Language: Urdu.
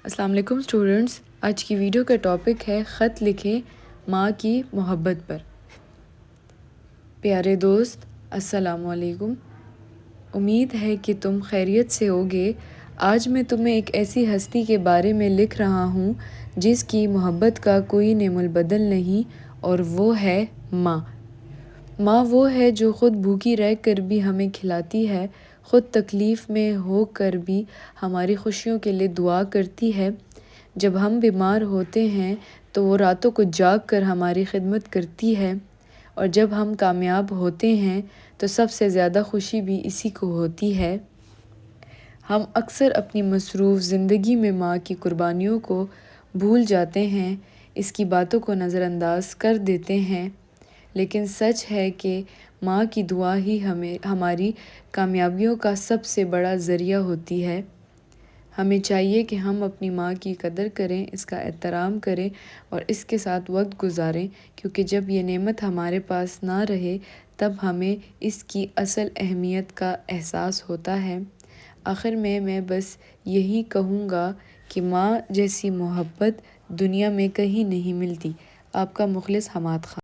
السلام علیکم اسٹوڈنٹس، آج کی ویڈیو کا ٹاپک ہے خط لکھیں ماں کی محبت پر۔ پیارے دوست، السلام علیکم۔ امید ہے کہ تم خیریت سے ہوگے۔ آج میں تمہیں ایک ایسی ہستی کے بارے میں لکھ رہا ہوں جس کی محبت کا کوئی نعم البدل نہیں، اور وہ ہے ماں۔ ماں وہ ہے جو خود بھوکی رہ کر بھی ہمیں کھلاتی ہے، خود تکلیف میں ہو کر بھی ہماری خوشیوں کے لیے دعا کرتی ہے۔ جب ہم بیمار ہوتے ہیں تو وہ راتوں کو جاگ کر ہماری خدمت کرتی ہے، اور جب ہم کامیاب ہوتے ہیں تو سب سے زیادہ خوشی بھی اسی کو ہوتی ہے۔ ہم اکثر اپنی مصروف زندگی میں ماں کی قربانیوں کو بھول جاتے ہیں، اس کی باتوں کو نظر انداز کر دیتے ہیں، لیکن سچ ہے کہ ماں کی دعا ہی ہماری کامیابیوں کا سب سے بڑا ذریعہ ہوتی ہے۔ ہمیں چاہیے کہ ہم اپنی ماں کی قدر کریں، اس کا احترام کریں اور اس کے ساتھ وقت گزاریں، کیونکہ جب یہ نعمت ہمارے پاس نہ رہے تب ہمیں اس کی اصل اہمیت کا احساس ہوتا ہے۔ آخر میں بس یہی کہوں گا کہ ماں جیسی محبت دنیا میں کہیں نہیں ملتی۔ آپ کا مخلص حماد خان۔